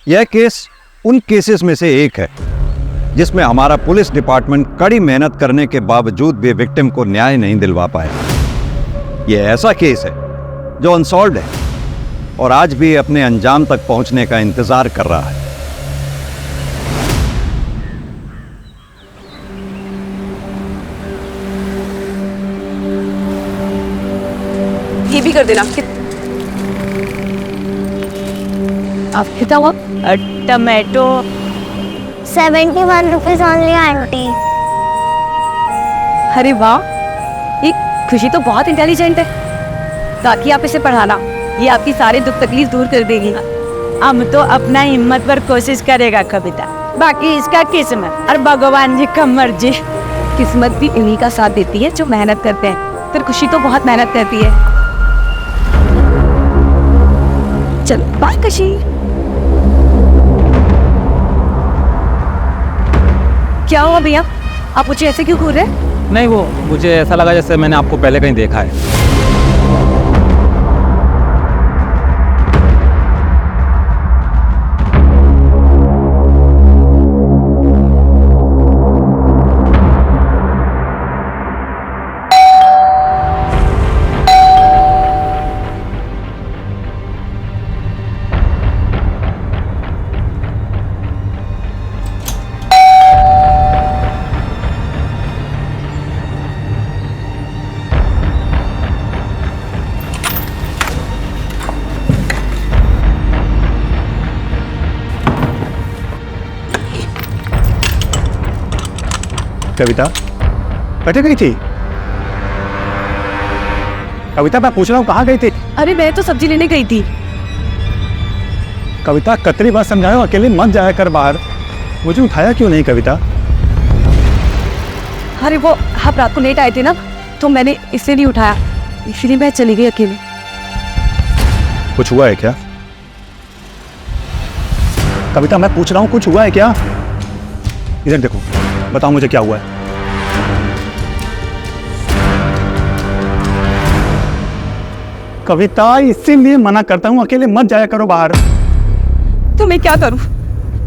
यह केस उन केसेस में से एक है जिसमें हमारा पुलिस डिपार्टमेंट कड़ी मेहनत करने के बावजूद भी विक्टिम को न्याय नहीं दिलवा पाया। यह ऐसा केस है जो अनसॉल्व्ड है और आज भी अपने अंजाम तक पहुंचने का इंतजार कर रहा है। ये भी कर देना। आप कितना हुआ? Tomato 71 rupees only aunty. अरे वाह, ये खुशी तो बहुत इंटेलिजेंट है। ताकि आप इसे पढ़ाना, ये आपकी सारी दुख तकलीफ दूर कर देगी। हम तो अपना हिम्मत पर कोशिश करेगा कविता, बाकी इसका किस्मत और भगवान जी का मर्जी। किस्मत भी इन्हीं का साथ देती है जो मेहनत करते हैं। फिर खुशी तो बहुत मेहनत करती है। चलो बाय खुशी। क्या हुआ भैया, आप मुझे ऐसे क्यों घूर रहे हैं? नहीं, वो मुझे ऐसा लगा जैसे मैंने आपको पहले कहीं देखा है। कविता कटे गई थी? कविता मैं पूछ रहा हूँ कहाँ गई थी? अरे मैं तो सब्जी लेने गई थी। कविता कतरी बार समझाओ, अकेले मत जाया कर बाहर। मुझे उठाया क्यों नहीं कविता? अरे वो आप रात को लेट आए थे ना, तो मैंने इसलिए नहीं उठाया, इसलिए मैं चली गई अकेले। कुछ हुआ है क्या? कविता मैं पूछ रहा हूँ कुछ हुआ है क्या? इधर देखो, बताओ मुझे क्या हुआ है। कविता इसीलिए मना करता हूँ, अकेले मत जाया करो बाहर। तो मैं क्या करूं?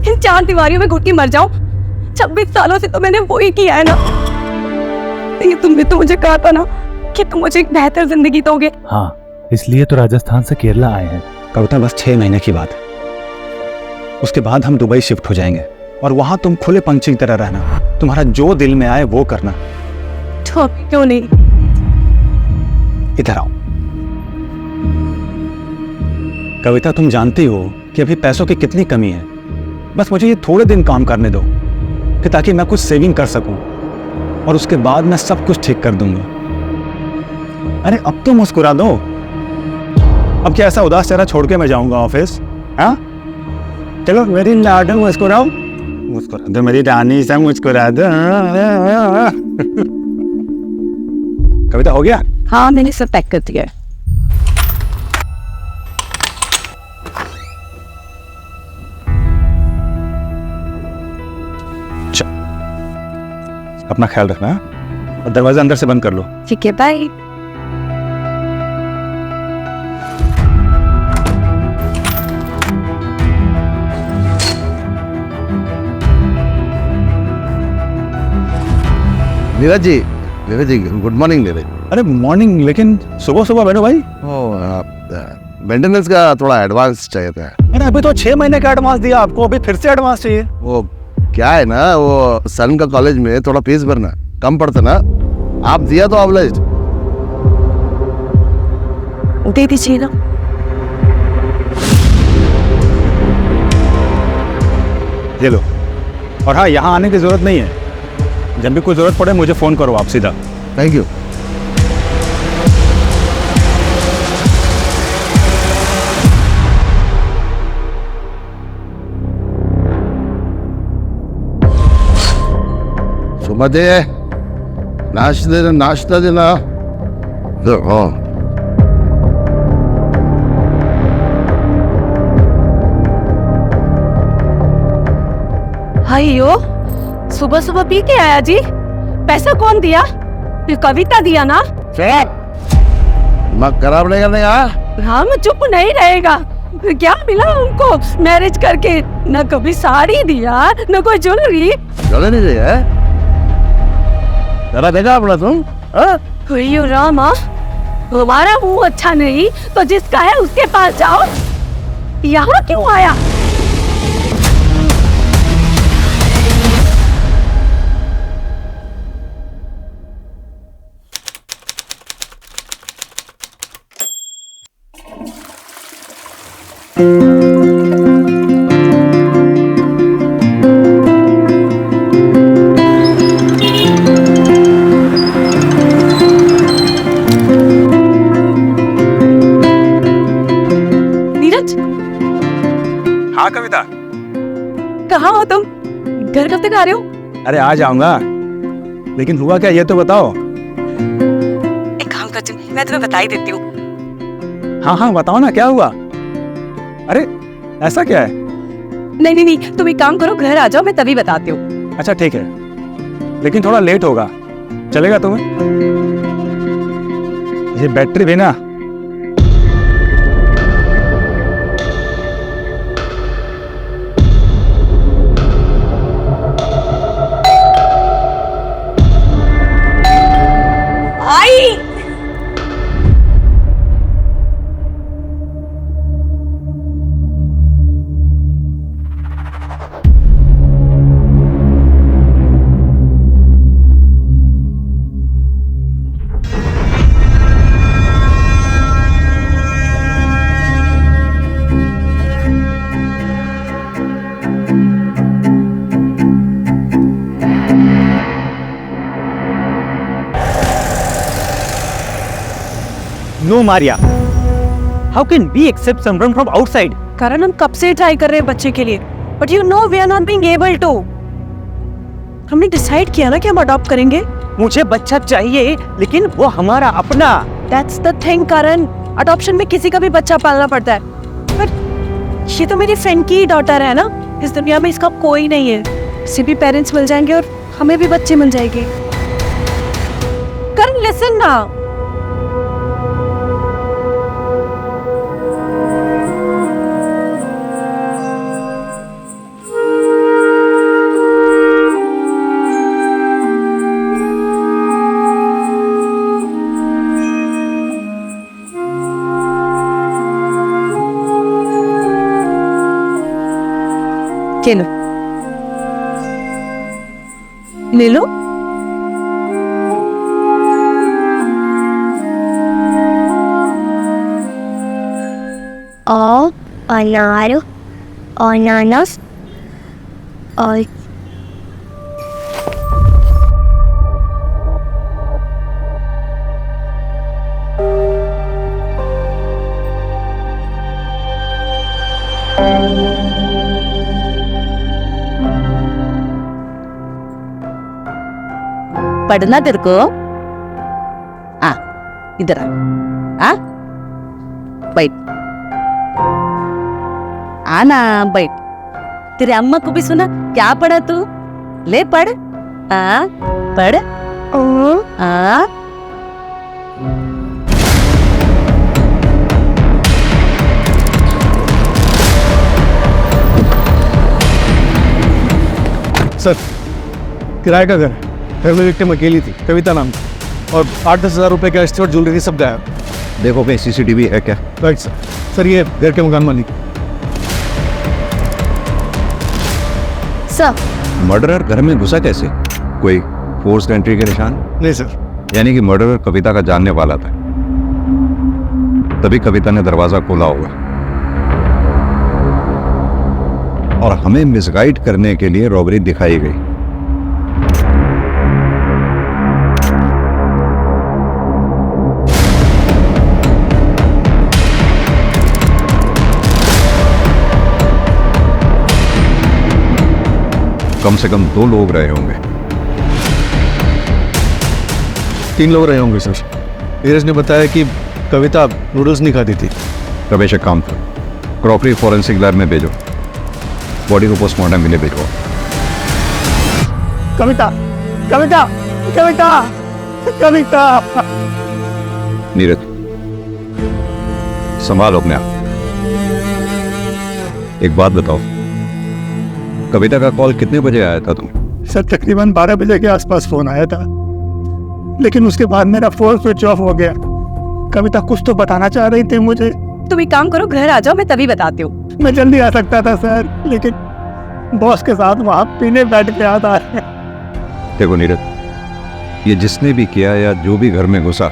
इन 4 दीवारियों में घुट के मर जाऊं? 26 सालों से तो मैंने वो ही किया है ना। ये तुमने तो मुझे कहा था ना कि तुम मुझे एक बेहतर जिंदगी दोगे। हाँ, इसलिए तो राजस्थान से केरला आए हैं। कविता बस 6 महीने की बात है, उसके बाद हम दुबई शिफ्ट हो जाएंगे और वहां तुम खुले पंछी की तरह रहना। तुम्हारा जो दिल में आए वो करना। तो क्यों नहीं? इधर आओ। कविता तुम जानती हो कि अभी पैसों की कितनी कमी है। बस मुझे ये थोड़े दिन काम करने दो कि ताकि मैं कुछ सेविंग कर सकूं और उसके बाद मैं सब कुछ ठीक कर दूंगा। अरे अब तो मुस्कुरा दो। अब क्या ऐसा उदास चेहरा छोड़ के मैं जाऊंगा ऑफिस? हाँ चलो मेरी लाडो मुस्कुराओ, मुस्कुरा दो मेरी रानी सा, मुस्कुरा दो। कविता हो गया? हाँ मैंने सब पैक कर दिया है। अपना ख्याल रखना और दरवाजा अंदर से बंद कर लो। ठीक है, bye. Neeraj ji good morning Neeraj. अरे मॉर्निंग, लेकिन सुबह सुबह बैठो भाई। मेंटेनेंस का थोड़ा एडवांस चाहिए था। अरे अभी तो 6 महीने का एडवांस दिया आपको, अभी फिर से एडवांस चाहिए? वो क्या है ना, वो सन का कॉलेज में थोड़ा फीस भरना कम पड़ता ना, आप दिया तो ऑब्लाइज्ड। दे दीजिए ना। ये लो। और हाँ, यहाँ आने की जरूरत नहीं है, जब भी कोई जरूरत पड़े मुझे फोन करो आप सीधा। Thank you. सुमते नाश्ता देना। हाँ हाइयो, सुबह सुबह पी के आया जी? पैसा कौन दिया? ये कविता दिया ना? मग खराब नहीं करने का। हाँ मैं चुप नहीं रहेगा, क्या मिला उनको मैरिज करके? न कभी साड़ी दिया, न कोई ज्वेलरी। चलो नहीं रही है, जरा देखा अपना तुम? हाँ? अयो रामा, हमारा मुंह अच्छा नहीं तो जिसका है उसके पास जाओ। यहाँ क्यों आया? हाँ कविता, कहाँ हो तुम? घर कब तक आ रहे हो? अरे आ जाऊंगा, लेकिन हुआ क्या ये तो बताओ। एक काम करती हूँ, मैं तुम्हें बता ही देती हूँ। हाँ हाँ बताओ ना, क्या हुआ? अरे ऐसा क्या है? नहीं, तुम एक काम करो, घर आ जाओ, मैं तभी बताती हूँ। अच्छा ठीक है, लेकिन थोड़ा लेट होगा, चलेगा तुम्हें? ये बैटरी भी ना। No, Maria. How can we accept someone from outside? कारण हम कब से ट्राई कर रहे हैं बच्चे के लिए, but you know we are not being able to. हमने डिसाइड किया ना कि हम अडॉप्ट करेंगे। मुझे बच्चा चाहिए, लेकिन वो हमारा अपना। That's the thing Karan, adoption में किसी का भी बच्चा पालना पड़ता है। पर ये तो मेरी फ्रेंड की डॉटर है ना, इस दुनिया में इसका कोई नहीं है। इसे भी पेरेंट्स मिल जाएंगे और हमें भी बच्चे मिल जाएंगे। करण लिसन ना। ले लो। और अनार और अनानास और पढ़ना तेरे को? आ इधर आ बैठ, आना बैठ। तेरे अम्मा को भी सुना क्या पढ़ा तू? ले पढ़, पढ़। सर, किराए का घर, घर में विक्टिम अकेली थी, कविता नाम की, और 8-10 हज़ार रुपए का और ज्वेलरी सब गायब। देखो कहीं सीसीटीवी है क्या? Right sir. सर ये घर के मकान मालिक। सर मर्डरर घर में घुसा कैसे? कोई फोर्स एंट्री के निशान? नहीं सर। यानी कि मर्डरर कविता का जानने वाला था, तभी कविता ने दरवाजा खोला होगा और हमें मिसगाइड करने के लिए रॉबरी दिखाई गई। कम से कम 2 लोग रहे होंगे। 3 लोग रहे होंगे सर। नीरज ने बताया कि कविता नूडल्स नहीं खाती थी। रमेश एक काम करो, क्रॉकरी फॉरेंसिक लैब में भेजो, बॉडी को पोस्टमार्टम के लिए भेजो। कविता कविता कविता कविता। नीरज संभालो अपने आप। एक बात बताओ, कविता का कॉल कितने बजे आया था तुम? सर तकरीबन 12 बजे के आसपास फोन आया था, लेकिन उसके बाद मेरा फोन स्विच ऑफ हो गया। कविता कुछ तो बताना चाह रही थी मुझे। तुम एक काम करो, घर आ जाओ, मैं तभी बताती हूँ। मैं जल्दी आ सकता था सर, लेकिन बॉस के साथ वहां पीने बैठ के याद आ रहा है। देखो नीरज, ये जिसने भी किया या जो भी घर में घुसा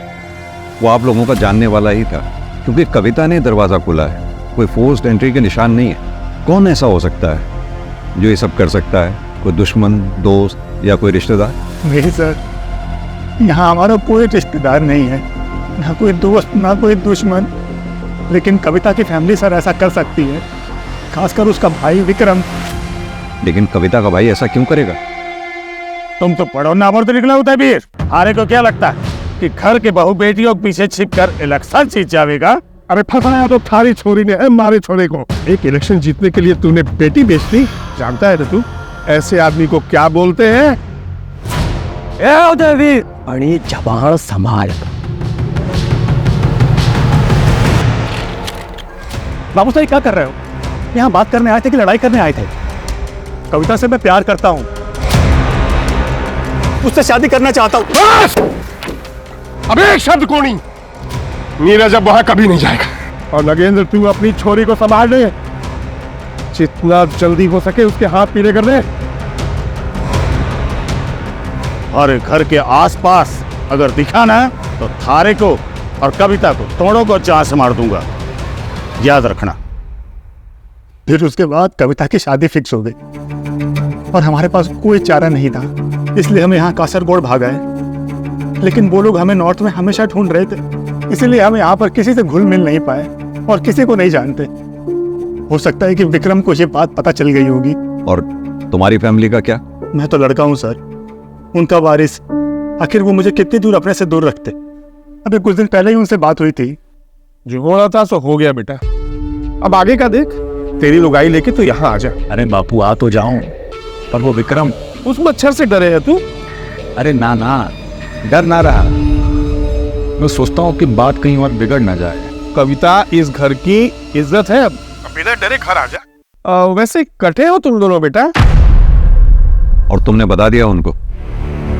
वो आप लोगों का जानने वाला ही था, क्योंकि कविता ने दरवाजा खोला है, कोई फोर्स्ड एंट्री के निशान नहीं है। कौन ऐसा हो सकता है जो ये सब कर सकता है? कोई दुश्मन, दोस्त या कोई रिश्तेदार? नहीं सर, यहाँ हमारा कोई रिश्तेदार नहीं है, ना कोई दोस्त ना कोई दुश्मन। लेकिन कविता की फैमिली सर ऐसा कर सकती है, खासकर उसका भाई विक्रम। लेकिन कविता का भाई ऐसा क्यों करेगा? तुम तो पढ़ो ना तो निकला होता है वीर। हारे को क्या लगता है कि घर के बहू बेटियों के पीछे छिपकर इलेक्शन जीत जाएगा? अरे फंसाया तो थारी छोरी ने है मारे छोरे को। एक इलेक्शन जीतने के लिए तूने बेटी बेच दी, जानता है ना तू ऐसे आदमी को क्या बोलते हैं? आणि जबान संभाल। बाबू साहब क्या कर रहे हो? यहाँ बात करने आए थे कि लड़ाई करने आए थे? कविता से मैं प्यार करता हूँ, उससे शादी करना चाहता हूँ। बस! अब एक शब्द को नहीं, नीरज अब वहां कभी नहीं जाएगा। और नगेंद्र तू अपनी छोरी को संभाल ले, जितना जल्दी हो सके उसके हाथ पीले कर ले। और घर के आसपास अगर दिखा ना तो थारे को और कविता को दोनों को जान से मार दूंगा, याद रखना। फिर उसके बाद कविता की शादी फिक्स हो गई और हमारे पास कोई चारा नहीं था, इसलिए हम यहाँ कासरगोड भाग आए। लेकिन वो लोग हमें नॉर्थ में हमेशा ढूंढ रहे थे, इसीलिए हम यहाँ पर किसी से घुल मिल नहीं पाए और किसी को नहीं जानते। हो सकता है कि विक्रम को ये बात पता चल गई होगी। और तुम्हारी फैमिली का क्या? मैं तो लड़का हूँ सर, उनका वारिस। आखिर वो मुझे कितनी दूर अपने से दूर रखते? अभी कुछ दिन पहले ही उनसे बात हुई थी। जो हो रहा था सो हो गया बेटा, अब आगे का देख। तेरी लुगाई लेके तो यहाँ आ जा। अरे बापू आ तो जाऊं, पर वो विक्रम। उस मच्छर से डरे है तू? अरे ना ना, डर ना रहा, मैं सोचता हूँ कि बात कहीं और बिगड़ ना जाए। कविता इस घर की इज्जत है, अब बिना डरे घर आ जा। वैसे कटे हो तुम दोनों बेटा? और तुमने बता दिया उनको?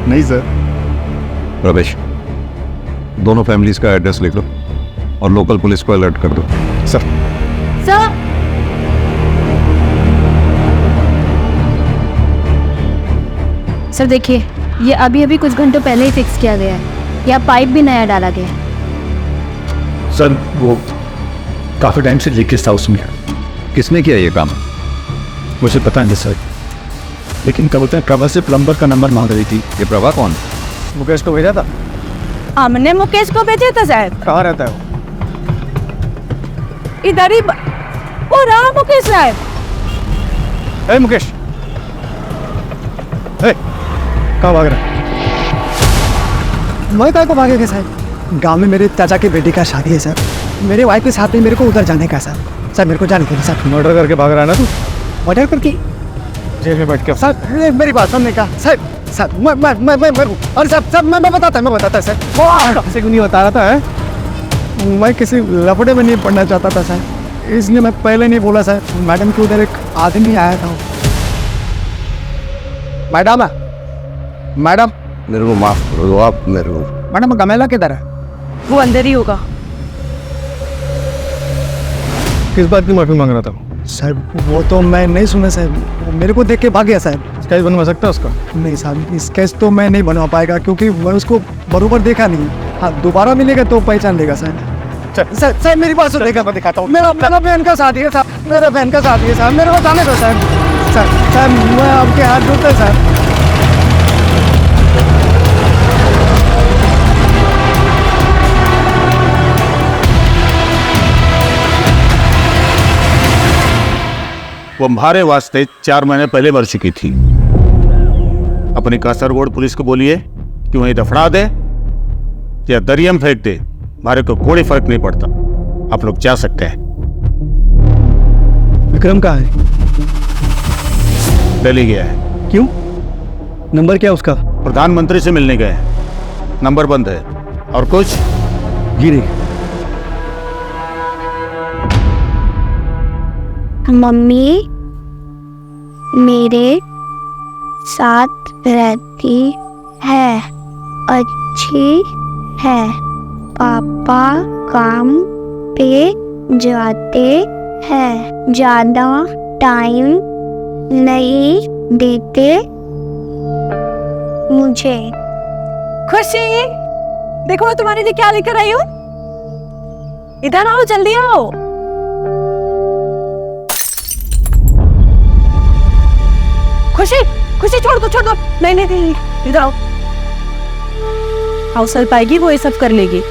नहीं सर। रमेश, दोनों फैमिलीज का एड्रेस लिख लो और लोकल पुलिस को अलर्ट कर दो। सर। सर सर देखिए, ये अभी कुछ घंटों पहले ही फिक्स किया गया है। यह पाइप भी नया डाला गया है। सर वो काफी टाइम से लीकेज था उसमें। किसने किया ये काम? मुझे पता नहीं सर, लेकिन कविता प्रभा से प्लम्बर का नंबर मांग रही थी। ये प्रभा कौन? मुकेश को भेजा था। हमने मुकेश को भेजा था साहब। कहाँ रहता है वो? इधर ही वो रहा मुकेश साहब। ए मुकेश, कहाँ भाग रहा है? मैं कहाँ को भागेगा साहब? गांव में मेरे चाचा की बेटी का शादी है सर, मेरे वाइफ के साथ में मेरे को उधर जाने का सर। सर मेरे को जाने के लिए सर। मर्डर करके भाग रहा है ना तू? मर्डर करके? जेल में बैठ के। सर मेरी बात सुनने का सर। सर मैं मरूं। और सर मैं बताता सर। किसी को नहीं बता रहा था है? मैं किसी लफड़े में नहीं पढ़ना चाहता था सर, इसलिए मैं पहले नहीं बोला सर। मैडम के उधर एक आदमी आया था। मैडम, मैडम मेरे को माफ करो दो आप मेरे को। मैडम गमेला किधर है? वो अंदर ही होगा। किस बात की माफी मांग रहा था? सर वो तो मैं नहीं सुना सर, वो मेरे को देख के भाग गया सर। स्केच बनवा सकता है उसका? नहीं साहब, स्केच तो मैं नहीं बनवा पाएगा क्योंकि मैं उसको बरोबर देखा नहीं। हाँ दोबारा मिलेगा तो पहचान लेगा सर। सर सर मेरी बात सुनेगा, मैं दिखाता हूँ। मेरा बहन का शादी है साहब, मेरा बहन का शादी है साहब, मेरे को जाने दो सर। सर मैं आपके हाथ जोड़ता है सर। वो हमारे वास्ते 4 महीने पहले मर चुकी थी। अपनी कासरगोड पुलिस को बोलिए कि वहीं दफना दे या दरिया में फेंक दे, हमारे को कोई फर्क नहीं पड़ता। आप लोग जा सकते हैं। विक्रम कहाँ है? दिल्ली गया है। क्यों? नंबर क्या उसका? प्रधानमंत्री से मिलने गए हैं, नंबर बंद है। और कुछ? जी नहीं। मम्मी मेरे साथ रहती है, अच्छी है। पापा काम पे जाते हैं, ज्यादा टाइम नहीं देते मुझे। खुशी, देखो मैं तुम्हारे लिए क्या लेकर आई हूँ। इधर आओ, जल्दी आओ। खुशी, खुशी छोड़ दो, छोड़ दो। नहीं नहीं नहीं, इधर आओ। हाउस हेल्प आएगी, वो ये सब कर लेगी।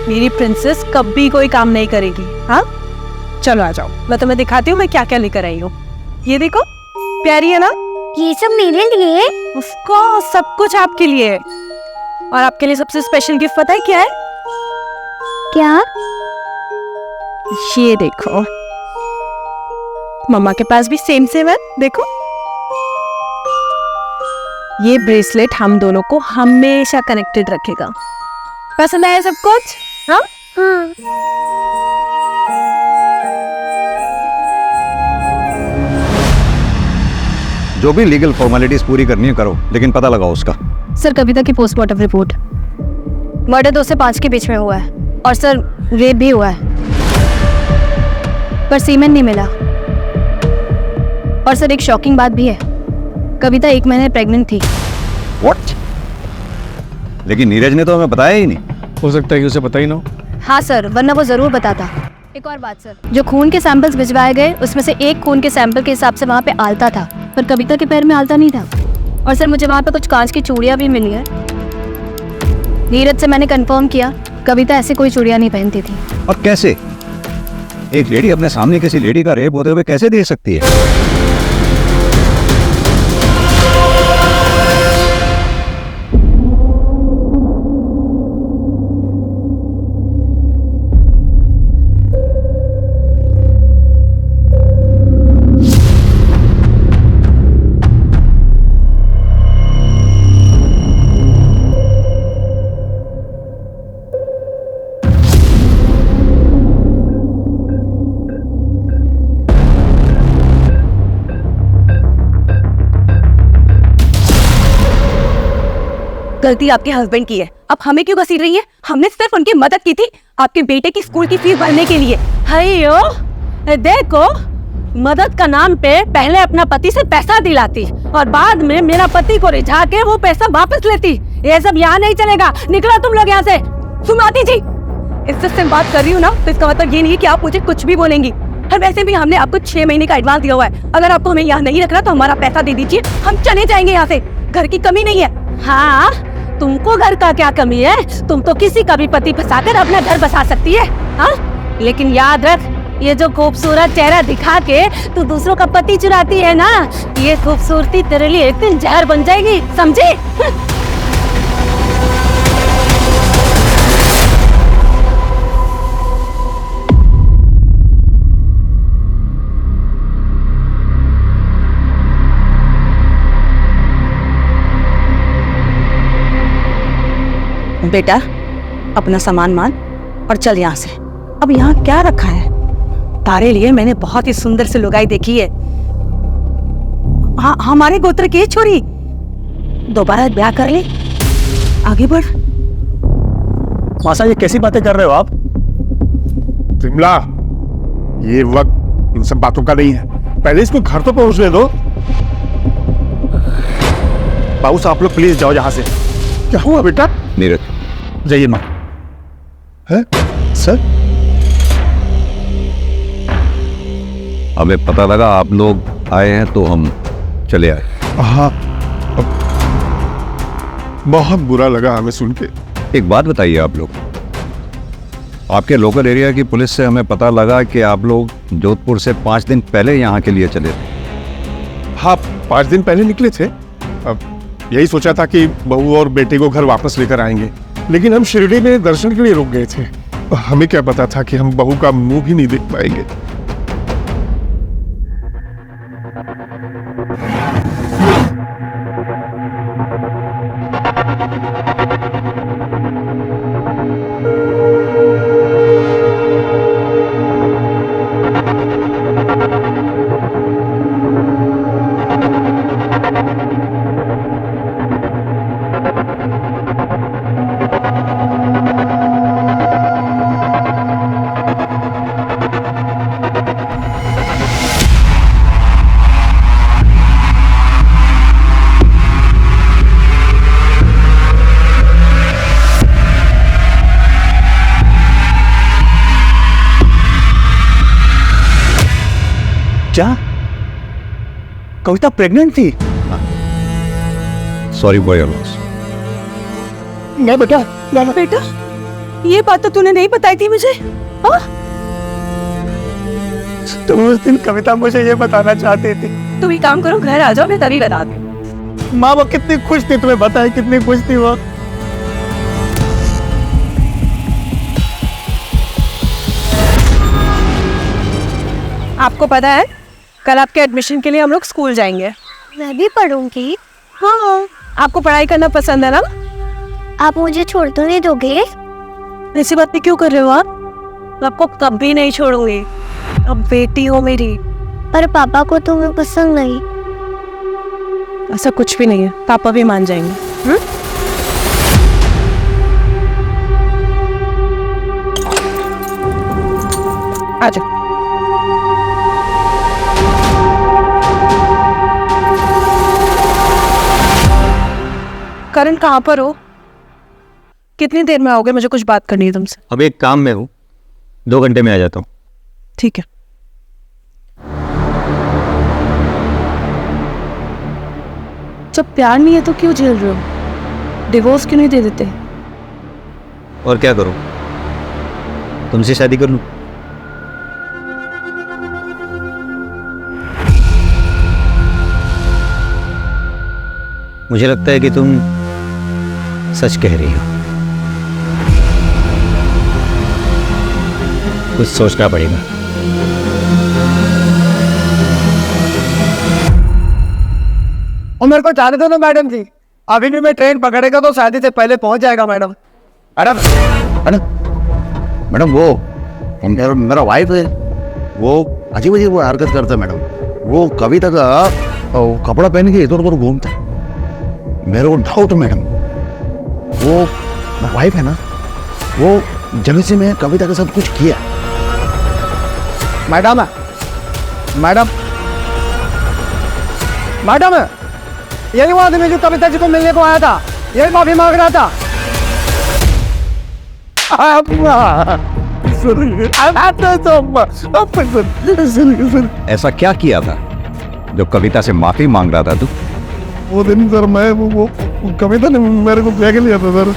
मेरी प्रिंसेस कभी कोई काम नहीं करेगी। हाँ चलो आ जाओ, मैं तुम्हें दिखाती हूँ मैं क्या क्या लेकर आई हूँ। ये देखो, प्यारी है ना? ये सब मेरे लिए? ऑफ कोर्स, सब कुछ आपके लिए। और आपके लिए सबसे स्पेशल गिफ्ट पता है क्या है? क्या? ये देखो, मम्मा के पास भी सेम सेम है, देखो। ये ब्रेसलेट हम दोनों को हमेशा कनेक्टेड रखेगा। पसंद आया सब कुछ? हाँ हाँ। जो भी लीगल फॉर्मेलिटीज पूरी करनी है करो, लेकिन पता लगाओ उसका। सर, कविता की पोस्टमार्टम रिपोर्ट। मर्डर 2 से 5 के बीच में हुआ है और सर रेप भी हुआ है, पर सीमेन नहीं मिला। और सर एक शॉकिंग बात भी है, कविता 1 महीने प्रेग्नेंट थी। व्हाट? लेकिन नीरज ने तो हमें बताया ही नहीं। हो सकता है कि उसे पता ही ना हो। हाँ सर, वरना वो जरूर बताता। एक और बात सर, जो खून के सैंपल्स भिजवाए गए उसमें से एक खून के सैंपल के हिसाब से वहाँ पे आलता था, पर कविता के पैर में आलता नहीं था। और सर मुझे वहाँ पे कुछ कांच की चूड़ियाँ भी मिली है। नीरज से मैंने कंफर्म किया, कविता ऐसे कोई चूड़ियाँ नहीं पहनती थी। और कैसे एक लेडी अपने सामने किसी लेडी का रेप होते हुए कैसे देख सकती है? गलती आपके हस्बैंड की है, अब हमें क्यों घसीट रही है? हमने सिर्फ उनकी मदद की थी आपके बेटे की स्कूल की फीस भरने के लिए। हयो, देखो, मदद का नाम पे पहले अपना पति से पैसा दिलाती और बाद में मेरा पति को रिझा के वो पैसा वापस लेती। ये सब यहाँ नहीं चलेगा, निकलो तुम लोग यहाँ से। सुमाती जी, इज्जत से बात कर रही हूँ ना, तो इसका मतलब ये नहीं है कि आप मुझे कुछ भी बोलेंगी। और वैसे भी हमने आपको 6 महीने का एडवांस दिया हुआ है। अगर आपको हमें यहाँ नहीं रखना तो हमारा पैसा दे दीजिए, हम चले जाएंगे यहाँ से। घर की कमी नहीं है। हाँ, तुमको घर का क्या कमी है? तुम तो किसी का भी पति फंसाकर अपना घर बसा सकती है। हाँ, लेकिन याद रख, ये जो खूबसूरत चेहरा दिखा के तू दूसरों का पति चुराती है ना, ये खूबसूरती तेरे लिए एक दिन जहर बन जाएगी, समझी? बेटा, अपना सामान मान और चल यहाँ से। अब यहाँ क्या रखा है? तारे लिए मैंने बहुत ही सुंदर सी लुगाई देखी है। हाँ, हमारे गोत्र की छोरी, दोबारा ब्याह कर ले, आगे बढ़। मासा, ये कैसी बातें कर रहे हो आप? विमला, ये वक्त इन सब बातों का नहीं है। पहले इसको घर तो पहुंचने दो। बाबू साहब, आप लोग प्लीज जाओ यहाँ से। क्या हुआ बेटा? नीरज, जाइए माँ। है सर? हमें पता लगा आप लोग आए हैं तो हम चले आए। हाँ, बहुत बुरा लगा हमें सुन के। एक बात बताइए, आप लोग, आपके लोकल एरिया की पुलिस से हमें पता लगा कि आप लोग जोधपुर से 5 दिन पहले यहाँ के लिए चले थे। हाँ, 5 दिन पहले निकले थे। अब यही सोचा था कि बहू और बेटे को घर वापस लेकर आएंगे, लेकिन हम शिरडी में दर्शन के लिए रुक गए थे। हमें क्या पता था कि हम बहू का मुंह भी नहीं देख पाएंगे। क्या कविता प्रेग्नेंट थी? Sorry for your loss. नहीं बेटा, बेटा, ये बात तो तूने नहीं बताई थी मुझे। हाँ? तुम उस दिन कविता मुझे ये बताना चाहती थी। तुम एक काम करो, घर आ जाओ, मैं तभी बता दूँ। माँ वो कितनी खुश थी, तुम्हें बताया कितनी खुश थी वो। आपको पता है कल आपके एडमिशन के लिए हम लोग स्कूल जाएंगे। मैं भी पढ़ूंगी। हाँ, आपको पढ़ाई करना पसंद है ना? आप मुझे छोड़ तो नहीं दोगे? ऐसी बातें क्यों कर रहे हो आप? मैं आपको कभी नहीं छोड़ूंगी। अब बेटी हो मेरी। पर पापा को तुम्हें पसंद नहीं। ऐसा कुछ भी नहीं है, पापा भी मान जाएंगे। आ जाओ। करण कहाँ पर हो? कितनी देर में आओगे? मुझे कुछ बात करनी है तुमसे। अब एक काम में हूँ, 2 घंटे में आ जाता हूँ। ठीक है। जब प्यार नहीं है तो क्यों झेल रहे हो? डिवोर्स क्यों नहीं दे देते? और क्या करूँ, तुमसे शादी कर लूँ? मुझे लगता है कि तुम सच कह रही हो। कुछ सोचना पड़ेगा। और मेरे को जाने दो ना मैडम जी, अभी भी मैं ट्रेन पकड़ेगा तो शादी से पहले पहुंच जाएगा मैडम। मैडम मैडम मैडम वो मेरा वाइफ है, वो अजीब अजीब वो हरकत करता है मैडम। वो कविता का कपड़ा पहन के इधर उधर घूमता है। मेरे को डाउट है मैडम, वो वाइफ है ना, वो जब से मैं कविता के साथ कुछ किया। मैडम मैडम मैडम, यही वो आदमी जो कविता जी को मिलने को आया था, यही माफी मांग रहा था। ऐसा क्या किया था जो कविता से माफी मांग रहा था तू? वो दिन सर मैं वो कविता ने मेरे को ब्याह के लिया था सर।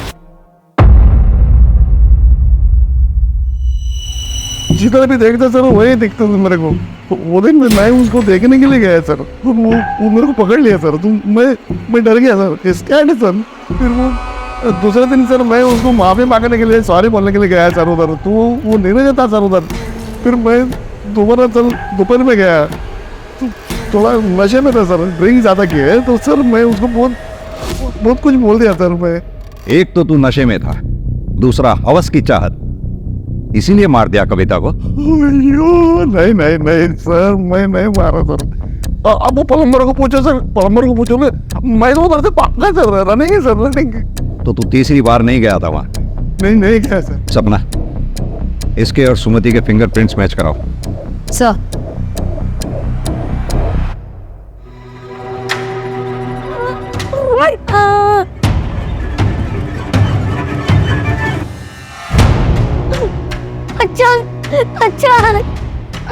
जितना भी देखता सर वही दिखता था मेरे को। वो दिन मैं उसको देखने के लिए गया सर, वो मेरे को पकड़ लिया सर। मैं डर गया सर, स्कैर्ड है सर। फिर वो दूसरे दिन सर मैं उसको माफी मांगने के लिए सॉरी बोलने के लिए गया सर उधर, तो वो नहीं रह जाता सर उधर। फिर मैं दोबारा सर दोपहर में गया, थोड़ा नशे में था सर, ड्रिंक ज़्यादा किया है, तो सर मैं उसको बहुत कुछ बोल दिया सर मैं। एक तो तू नशे में था, दूसरा हवस की चाहत, इसीलिए मार दिया कविता को? नहीं नहीं नहीं सर, मैं नहीं मारा सर। अब वो प्लम्बर को पूछो सर, प्लम्बर को पूछो। मैं तो उधर से पक्का सर रनिंग है सर, रनिंग। तो तू तीसरी बार नहीं गया था वहां? नहीं गया सर। सपना, इसके और सुमति के फिंगरप्रिंट्स मैच कराओ। सर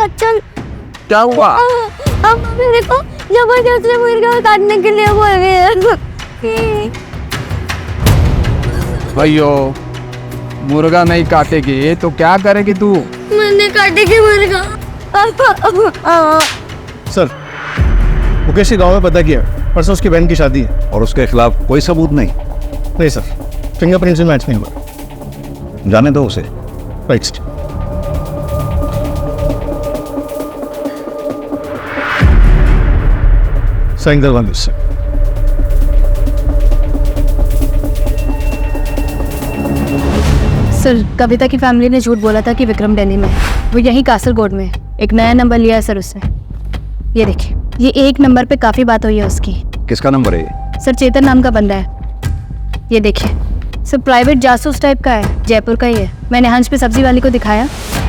अच्छा क्या हुआ? अब मेरे को जबरदस्ती मुर्गा काटने के लिए बोल गए। भैया मुर्गा नहीं काटेगी तो क्या करेगी तू? मैंने काटेगी मुर्गा। सर वो कैसे गाँव में पता किया, परसों उसकी बहन की शादी है। और उसके खिलाफ कोई सबूत नहीं? नहीं सर, फिंगरप्रिंट से मैच नहीं हुआ। जाने दो उसे। राइट। साइन करवा दो सर। सर कविता की फैमिली ने झूठ बोला था कि विक्रम दिल्ली में है, वो यहीं कासरगोड में है। एक नया नंबर लिया है सर उससे। ये देखिए, ये एक नंबर पे काफी बात हुई है उसकी। किसका नंबर है ये? सर चेतन नाम का बंदा है। ये देखिए सर, प्राइवेट जासूस टाइप का है, जयपुर का ही है। मैंने हंस पे सब्जी वाली को दिखाया,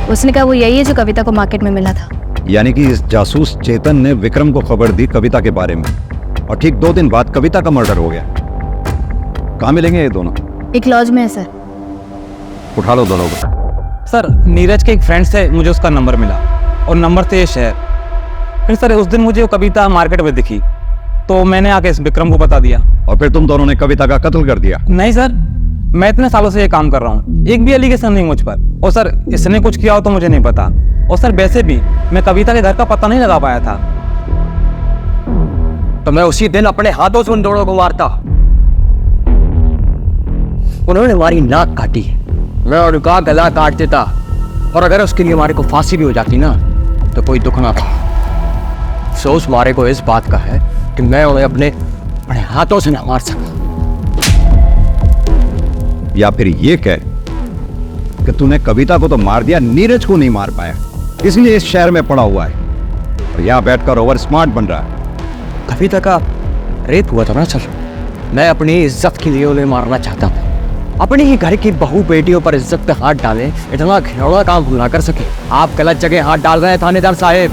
उसने कहा वो यही है जो कविता को मार्केट में मिला था। यानी कि इस जासूस चेतन ने विक्रम को खबर दी कविता के बारे में, और ठीक 2 दिन बाद कविता का मर्डर हो गया। कहाँ मिलेंगे ये दोनों? एक लॉज में है सर। उठा लो दोनों को। सर नीरज के एक फ्रेंड से मुझे उसका नंबर मिला और नंबर थे ये शहर। फिर सर उस दिन मुझे वो कविता मार्केट में दिखी, तो मैंने आके इस विक्रम को बता दिया। और फिर तुम दोनों ने कविता का कत्ल कर दिया? नहीं सर, मैं इतने सालों से ये काम कर रहा हूँ, एक भी एलिगेशन नहीं मुझ पर। और सर इसने कुछ किया हो तो मुझे नहीं पता। और सर वैसे भी मैं कविता के घर का पता नहीं लगा पाया था। तो मैं उसी दिन अपने हाथों से उन दोनों को मारता। उन्होंने हमारी नाक काटी, मैं उनका गला काट देता, और अगर उसके लिए हमारे को फांसी भी हो जाती ना तो कोई दुख ना था। अफसोस मारे को इस बात का है कि मैं उन्हें अपने हाथों से ना मार सका। या फिर ये कह कि तूने कविता को तो मार दिया, नीरज को नहीं मार पाया, इसलिए इस शहर में पड़ा हुआ है और यहाँ बैठकर ओवर स्मार्ट बन रहा है। कविता का रेप हुआ था ना सर, मैं अपनी इज्जत के लिए उन्हें मारना चाहता था। अपने ही घर की बहू बेटियों पर इज्जत पे हाथ डाले, इतना घिनौना काम ना कर सके। आप गलत जगह हाथ डाल रहे हैं थानेदार साहब।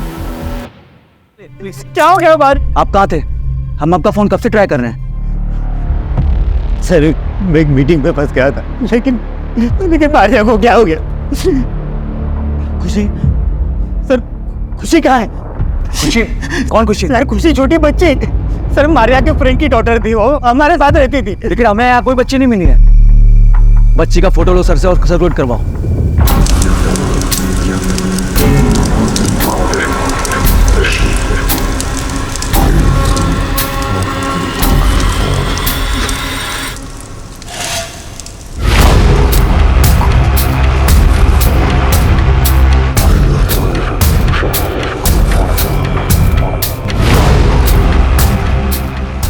क्या हो गया बार? आप कहाँ थे? हम आपका फोन कब से ट्राई कर रहे हैं। सर मैं एक मीटिंग में फंस गया था, लेकिन मारिया को क्या हो गया? खुशी सर, खुशी कहाँ है? खुशी? कौन खुशी? सर खुशी छोटी बच्ची सर, मारिया के फ्रेंड की डॉटर थी, वो हमारे साथ रहती थी। लेकिन हमें यहाँ कोई बच्ची नहीं मिली है। बच्ची का फोटो लो सर से और सर्कुलेट करवाओ।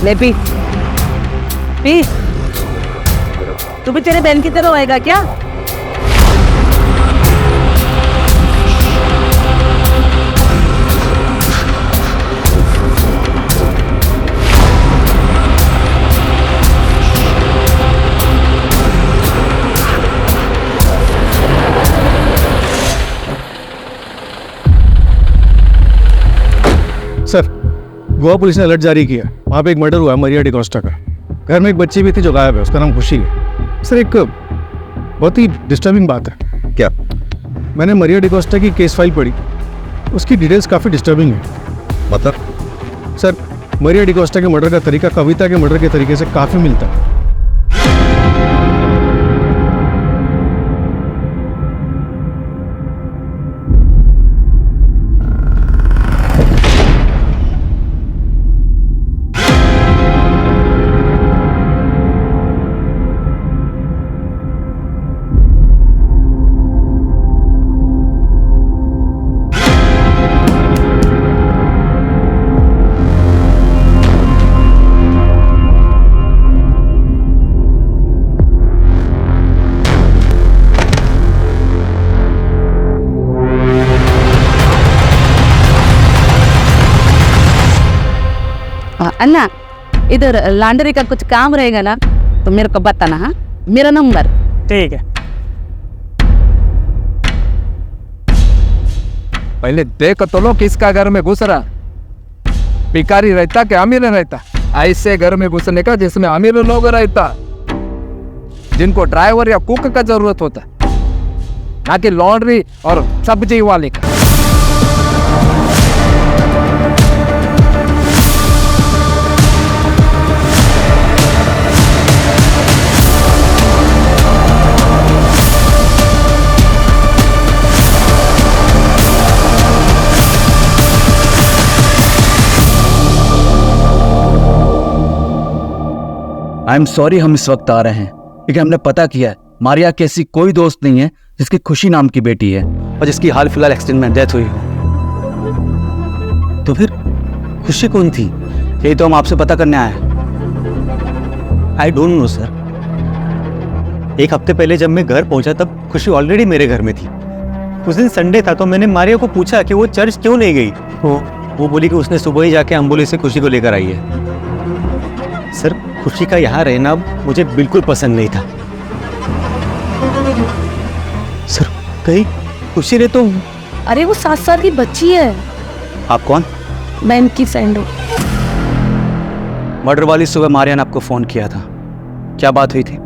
ले पी पी। तू भी तेरे बहन की तरह होएगा क्या? सर गोवा पुलिस ने अलर्ट जारी किया, वहाँ पे एक मर्डर हुआ है मरिया डिकोस्टा का। घर में एक बच्ची भी थी जो गायब है, उसका नाम खुशी है। सर एक बहुत ही डिस्टर्बिंग बात है। क्या? मैंने मरिया डिकोस्टा की केस फाइल पढ़ी, उसकी डिटेल्स काफ़ी डिस्टर्बिंग है। मतलब? सर मरिया डिकोस्टा के मर्डर का तरीका कविता के मर्डर के तरीके से काफ़ी मिलता है। अन्ना, इधर लॉन्ड्री का कुछ काम रहेगा ना तो मेरे को बताना। हाँ, मेरा नंबर। ठीक है। पहले देख तो लो किसका घर में घुस रहा, भिखारी रहता कि अमीर रहता। ऐसे घर में घुसने का जिसमें अमीर लोग रहता, जिनको ड्राइवर या कुक का जरूरत होता, ना कि लॉन्ड्री और सब्जी वाले का। आई एम सॉरी हम इस वक्त आ रहे हैं क्योंकि हमने पता किया है मारिया की ऐसी कोई दोस्त नहीं है जिसकी खुशी नाम की बेटी है और जिसकी हाल फिलहाल एक्सीडेंट में डेथ हुई हो। तो फिर खुशी कौन थी? यही तो हम आपसे पता करने आए हैं। I don't know sir. एक हफ्ते पहले जब मैं घर पहुंचा तब खुशी ऑलरेडी मेरे घर में थी। उस दिन संडे था तो मैंने मारिया को पूछा कि वो चर्च क्यों नहीं गई। वो बोली कि उसने सुबह ही जाके एम्बुलेंस से खुशी को लेकर आई है। सर खुशी का यहाँ रहना मुझे बिल्कुल पसंद नहीं था। सर कहीं खुशी ने तो। अरे वो 7 साल की बच्ची है। आप कौन? मैं इनकी फ्रेंड हूँ। मर्डर वाली सुबह मारिया ने आपको फोन किया था, क्या बात हुई थी?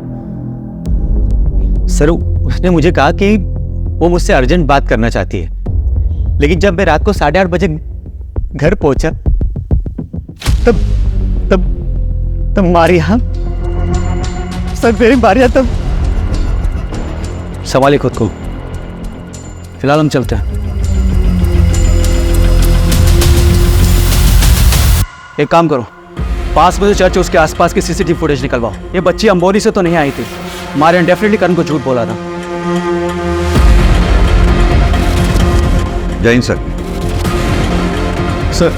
सर उसने मुझे कहा कि वो मुझसे अर्जेंट बात करना चाहती है, लेकिन जब मैं रात को 8:30 बजे घर पहुंचा तब तब तब मारिया सर मेरी मारिया तब। संभालिए खुद को, फिलहाल हम चलते हैं। एक काम करो, पास में जो चर्च है उसके आसपास की सीसीटीवी फुटेज निकलवाओ। ये बच्ची अंबोली से तो नहीं आई थी, मारिया डेफिनेटली करण को झूठ बोला था। जय Hind sir. Sir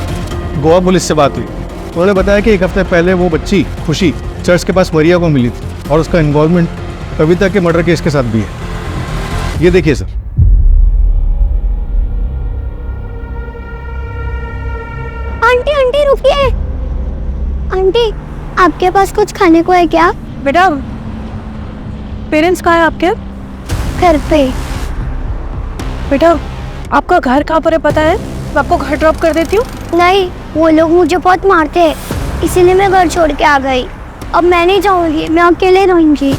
Goa police से बात हुई, उन्होंने बताया कि 1 हफ्ते पहले वो बच्ची खुशी चर्च के पास मरिया को मिली थी और उसका इन्वॉल्वमेंट कविता के मर्डर केस के साथ भी है। ये देखिए सर। आंटी आंटी रुकिए। आंटी आपके पास कुछ खाने को है क्या? बेटा पेरेंट्स कहाँ है आपके? घर पे। बेटा आपका घर कहाँ पर है पता है? मैं आपको घर ड्रॉप कर देती हूँ। नहीं, वो लोग मुझे बहुत मारते हैं, इसीलिए मैं घर छोड़ के आ गई। अब मैं नहीं जाऊंगी, मैं अकेले रहूंगी।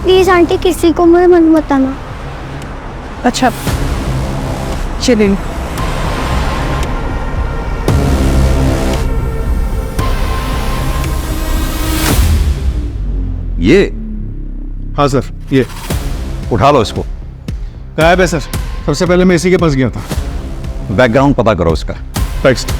प्लीज आंटी किसी को मुझे मत बताना। अच्छा चलिए। ये? हाँ सर, ये उठा लो इसको। गायब है सर। सबसे पहले मैं इसी के पास गया था। बैकग्राउंड पता करो इसका। टेक्स्ट।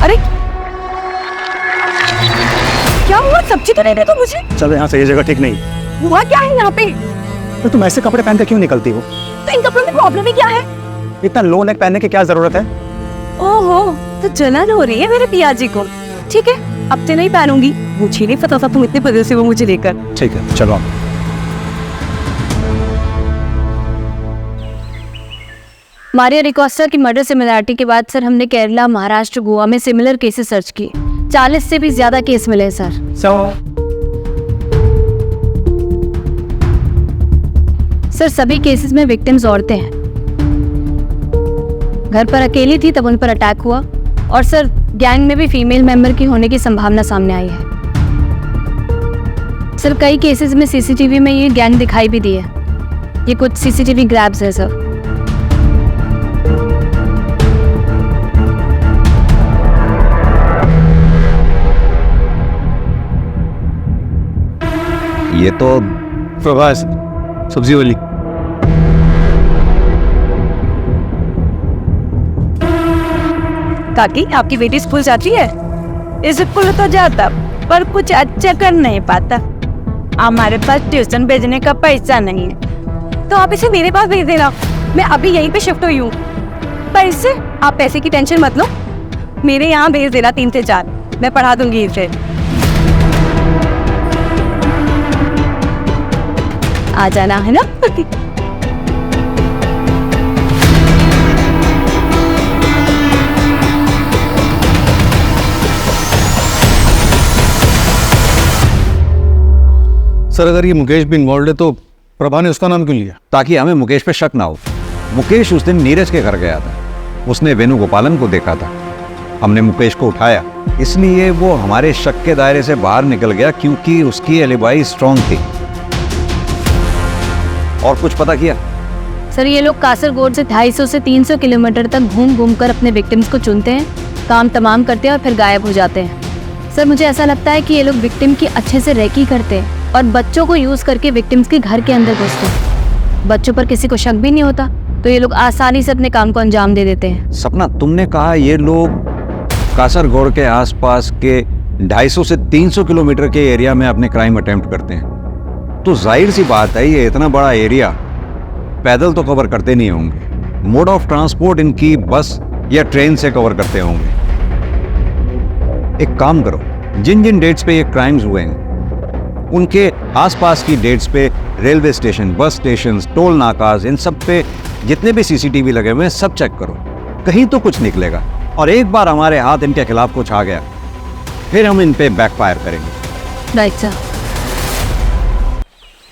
अरे क्या हुआ? सब्जी तो नहीं दे तो मुझे। चलो यहाँ से, ये जगह ठीक नहीं। हुआ क्या है यहाँ पे? तो तुम ऐसे कपड़े पहन कर क्यों निकलती हो? तो इन कपड़ों में प्रॉब्लम ही क्या है? इतना लो नेक पहनने की क्या जरूरत है? ओहो, तो जलन हो रही है मेरे पिया जी को। ठीक है, अब से नहीं पहनूंगी। मुझे नहीं पता था तुम इतने बजे से वो मुझे लेकर। ठीक है, चलो आप। मारिया डिकोस्टा की मर्डर सिमिलरिटी के बाद सर हमने केरला, महाराष्ट्र, गोवा में सिमिलर केसेस सर्च किए। 40 से भी ज्यादा केस मिले सर। सर सभी केसेस में विक्टिम्स औरतें हैं। घर पर अकेली थी तब उन पर अटैक हुआ, और सर गैंग में भी फीमेल मेंबर की होने की संभावना सामने आई है। सर कई केसेस में सीसीटीवी में ये गैंग दिखाई भी दी है। ये कुछ सीसीटीवी ग्रैब्स है सर। ये तो प्रभास सब्जी वाली। काकी आपकी बेटी स्कूल जाती है? स्कूल तो जाता पर कुछ अच्छा कर नहीं पाता। हमारे पास ट्यूशन भेजने का पैसा नहीं है, तो आप इसे मेरे पास भेज देना। मैं अभी यहीं पे शिफ्ट हुई हूँ। पैसे? आप पैसे की टेंशन मत लो, मेरे यहाँ भेज देना 3 से 4। मैं पढ़ा दूंगी इसे। आ जाना है ना? सर अगर ये मुकेश भी इन्वॉल्व है तो प्रभा ने उसका नाम क्यों लिया? ताकि हमें मुकेश पे शक ना हो। मुकेश उस दिन नीरज के घर गया था, उसने वेणुगोपालन को देखा था। हमने मुकेश को उठाया, इसलिए वो हमारे शक के दायरे से बाहर निकल गया, क्योंकि उसकी एलिबाई स्ट्रांग थी। और कुछ पता किया? सर ये लोग कासरगोड से 250 से 300 किलोमीटर तक घूम घूम कर अपने विक्टिम्स को चुनते हैं, काम तमाम करते हैं और फिर गायब हो जाते हैं। सर मुझे ऐसा लगता है कि ये लोग विक्टिम की अच्छे से रेकी करते हैं और बच्चों को यूज करके विक्टिम्स के घर के अंदर घुसते हैं। बच्चों पर किसी को शक भी नहीं होता, तो ये लोग आसानी से अपने काम को अंजाम दे देते हैं। सपना, तुमने कहा ये लोग कासरगोड के आसपास के 250 से 300 किलोमीटर के एरिया में अपने क्राइम अटेम्प्ट करते हैं, तो जाहिर सी बात है ये इतना बड़ा एरिया पैदल तो कवर करते नहीं होंगे। मोड ऑफ ट्रांसपोर्ट इनकी बस या ट्रेन से कवर करते होंगे। एक काम करो, जिन जिन डेट्स पे ये क्राइम्स हुए हैं उनके आसपास की डेट्स पे railway station, bus station, toll नाकाज, इन सब पे जितने भी सीसीटीवी लगे हुए हैं सब चेक करो, कहीं तो कुछ निकलेगा। और एक बार हमारे हाथ इनके खिलाफ कुछ आ गया फिर हम इन पे बैकफायर करेंगे। Right sir.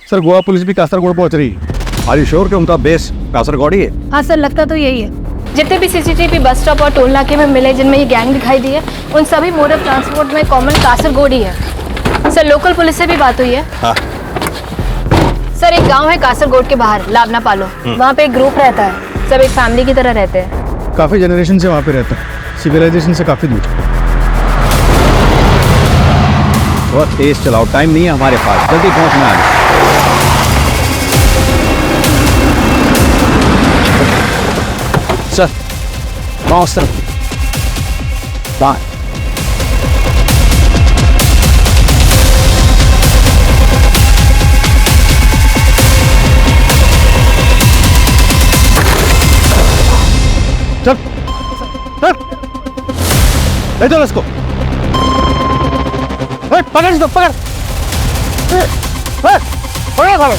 Sir Goa police भी कासरगोड पहुंच रही है। आर यू श्योर कि उनका बेस कासरगोडी है? हाँ सर, लगता तो यही है। जितने भी सीसीटीवी बस स्टॉप और टोल नाके में मिले जिनमें ये गैंग दिखाई दी है, उन सभी मोड ऑफ ट्रांसपोर्ट में कॉमन कासरगोड ही है। सर लोकल पुलिस से भी बात हुई है। हाँ। सर एक गांव है कासरगोड के बाहर, लावना पालो, वहाँ पे एक ग्रुप रहता है, सब एक फैमिली की तरह रहते हैं। काफी जनरेशन से वहाँ पे रहता है, सिविलाइजेशन से काफी दूर। बहुत तेज चलाओ, टाइम नहीं है हमारे पास, जल्दी पहुंचना है। सर वहाँ सर वहाँ चल चल, ले चलो इसको। पकड़ इसको, पकड़ पकड़।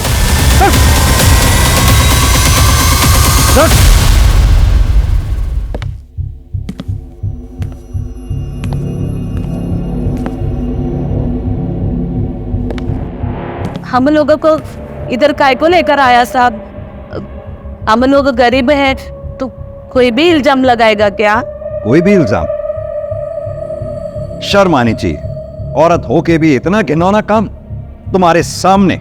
हम लोगों को इधर काय को लेकर आया साहब? हम लोग गरीब हैं तो कोई भी इल्जाम लगाएगा क्या? कोई भी इल्जाम? शर्म आनी चाहिए, औरत होके भी इतना घिनौना काम। तुम्हारे सामने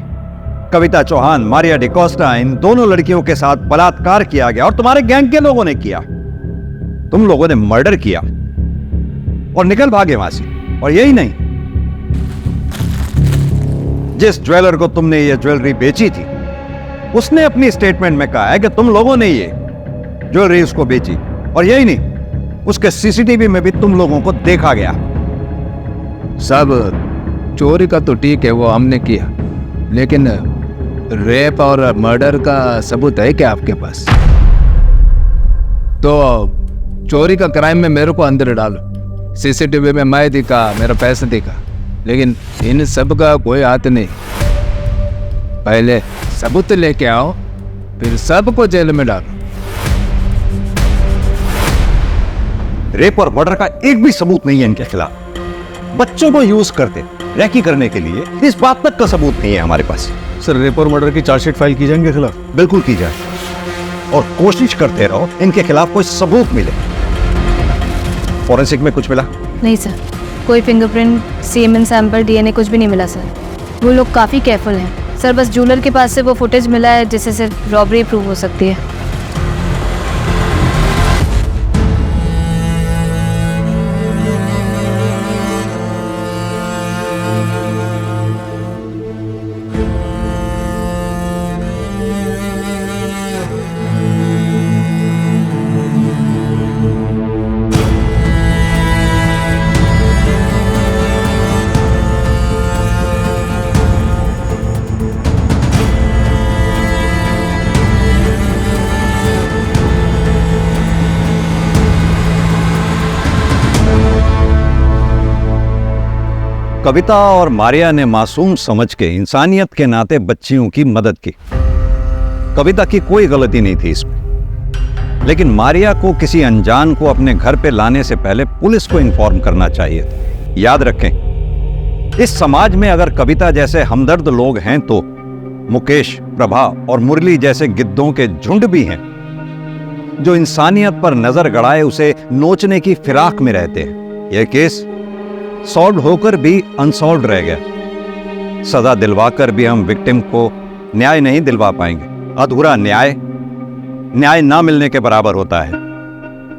कविता चौहान, मारिया डिकोस्टा, इन दोनों लड़कियों के साथ बलात्कार किया गया और तुम्हारे गैंग के लोगों ने किया। तुम लोगों ने मर्डर किया और निकल भागे वहां से। और यही नहीं, जिस ज्वेलर को तुमने ये ज्वेलरी बेची थी उसने अपनी स्टेटमेंट में कहा है कि तुम लोगों ने ये ज्वेलरी उसको बेची। और यही नहीं, उसके सीसीटीवी में भी तुम लोगों को देखा गया। सब चोरी का तो ठीक है, वो हमने किया, लेकिन रेप और मर्डर का सबूत है क्या आपके पास? तो चोरी का क्राइम में मेरे को अंदर डालो। सीसीटीवी में मैं दिखा, मेरा पैसा दिखा, लेकिन इन सब का कोई हाथ नहीं। पहले सबूत लेके आओ, फिर सबको जेल में डालो। रेप और मर्डर का एक भी सबूत नहीं है इनके खिलाफ। बच्चों को यूज करते रैकी करने के लिए, इस बात तक का सबूत नहीं है हमारे पास। सर रेप और मर्डर की चार्जशीट फाइल की जाएंगे खिलाफ? बिल्कुल की जाए, और कोशिश करते रहो इनके खिलाफ कोई सबूत मिले। फॉरेंसिक में कुछ मिला? नहीं सर, कोई फिंगरप्रिंट, सीमेन सैंपल, डीएनए कुछ भी नहीं मिला सर। वो लोग काफ़ी केयरफुल हैं सर। बस ज्वेलर के पास से वो फुटेज मिला है जिससे सिर्फ रॉबरी प्रूव हो सकती है। कविता और मारिया ने मासूम समझ के इंसानियत के नाते बच्चियों की मदद की। कविता की कोई गलती नहीं थी इसमें, लेकिन मारिया को किसी अनजान को अपने घर पे लाने से पहले पुलिस को इन्फॉर्म करना चाहिए था। याद रखें, इस समाज में अगर कविता जैसे हमदर्द लोग हैं तो मुकेश, प्रभा और मुरली जैसे गिद्धों के झुंड भी हैं जो इंसानियत पर नजर गड़ाए उसे नोचने की फिराक में रहते हैं। यह केस सॉल्व होकर भी अनसॉल्व रह गया। सजा दिलवाकर भी हम विक्टिम को न्याय नहीं दिलवा पाएंगे। अधूरा न्याय न्याय ना मिलने के बराबर होता है।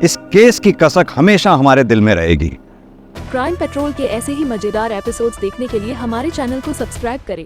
इस केस की कसक हमेशा हमारे दिल में रहेगी। क्राइम पेट्रोल के ऐसे ही मजेदार एपिसोड्स देखने के लिए हमारे चैनल को सब्सक्राइब करें।